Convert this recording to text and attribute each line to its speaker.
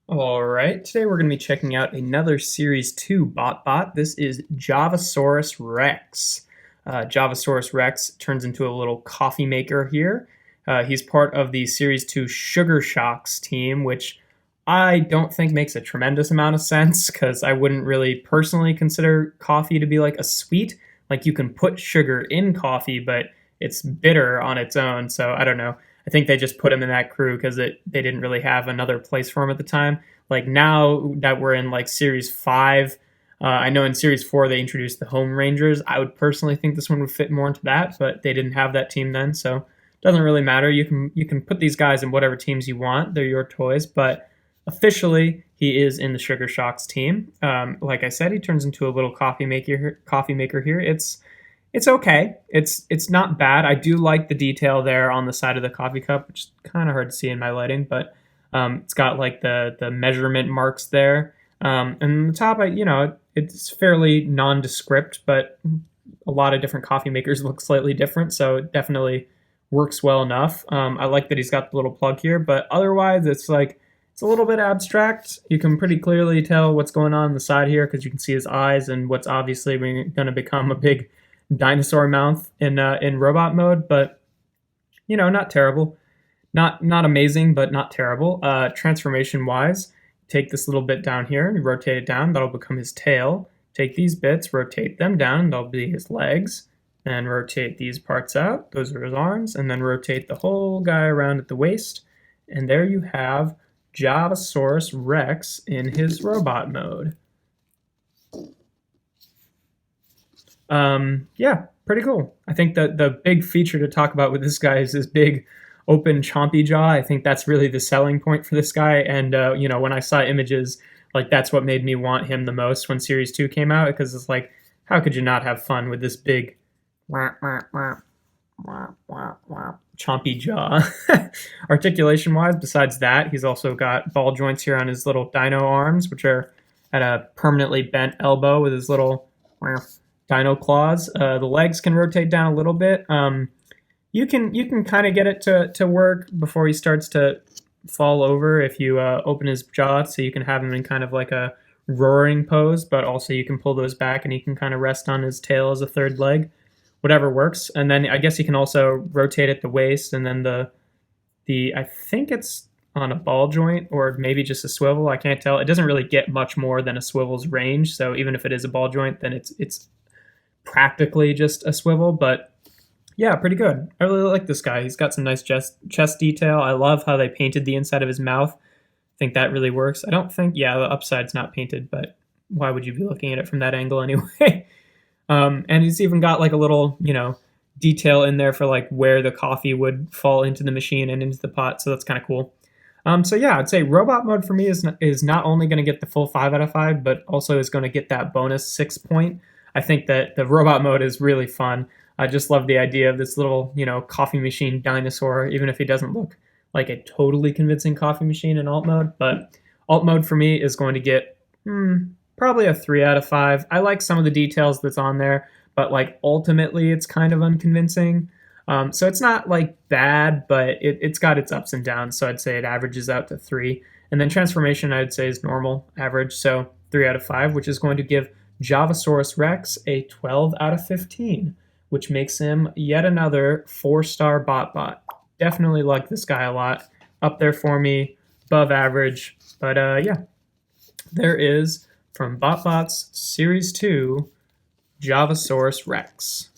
Speaker 1: All right, today we're going to be checking out another Series 2 BotBot. This is JAVASAURUS Rex. JAVASAURUS Rex turns into a little coffee maker here. He's part of the Series 2 Sugar Shocks team, which I don't think makes a tremendous amount of sense because I wouldn't really personally consider coffee to be like a sweet. Like you can put sugar in coffee, but it's bitter on its own, so I don't know. I think they just put him in that crew because they didn't really have another place for him at the time. Like now that we're in like Series 5, I know in Series 4 they introduced the Home Rangers. I would personally think this one would fit more into that, but they didn't have that team then, so it doesn't really matter. You can put these guys in whatever teams you want. They're your toys, but officially he is in the Sugar Shocks team. Like I said, he turns into a little coffee maker here. It's okay. It's not bad. I do like the detail there on the side of the coffee cup, which is kind of hard to see in my lighting, but it's got like the measurement marks there. And the top, it's fairly nondescript, but a lot of different coffee makers look slightly different, so it definitely works well enough. I like that he's got the little plug here, but otherwise it's a little bit abstract. You can pretty clearly tell what's going on the side here because you can see his eyes and what's obviously going to become a big dinosaur mouth in robot mode, but not terrible, not amazing, but not terrible. Transformation wise, take this little bit down here and rotate it down. That'll become his tail. Take these bits, rotate them down, and that'll be his legs. And rotate these parts out. Those are his arms, and then rotate the whole guy around at the waist. And there you have JAVASAURUS Rex in his robot mode. Yeah, pretty cool. I think that the big feature to talk about with this guy is his big open chompy jaw. I think that's really the selling point for this guy. And, when I saw images, like that's what made me want him the most when Series 2 came out, because it's like, how could you not have fun with this big chompy jaw? Articulation wise, besides that, he's also got ball joints here on his little dino arms, which are at a permanently bent elbow with his little dino claws. The legs can rotate down a little bit. You can kind of get it to work before he starts to fall over if you open his jaw, so you can have him in kind of like a roaring pose, but also you can pull those back and he can kind of rest on his tail as a third leg. Whatever works. And then I guess you can also rotate at the waist, and then the I think it's on a ball joint or maybe just a swivel. I can't tell. It doesn't really get much more than a swivel's range. So even if it is a ball joint, then it's practically just a swivel. But yeah, pretty good. I really like this guy. He's got some nice chest detail. I love how they painted the inside of his mouth. I think that really works. I don't think, yeah, the upside's not painted, but why would you be looking at it from that angle anyway? And he's even got like a little, detail in there for like where the coffee would fall into the machine and into the pot. So that's kind of cool. So yeah, I'd say robot mode for me is not only going to get the full 5 out of 5, but also is going to get that bonus 6 point. I think that the robot mode is really fun. I just love the idea of this little, coffee machine dinosaur, even if he doesn't look like a totally convincing coffee machine in alt mode. But alt mode for me is going to get probably a 3 out of 5. I like some of the details that's on there, but like ultimately it's kind of unconvincing. So it's not like bad, but it's got its ups and downs. So I'd say it averages out to 3. And then transformation I'd say is normal average. So 3 out of 5, which is going to give JAVASAURUS Rex a 12 out of 15, which makes him yet another 4-star BotBot. Definitely like this guy a lot. Up there for me, above average. But yeah, there is from BotBots Series 2, JAVASAURUS Rex.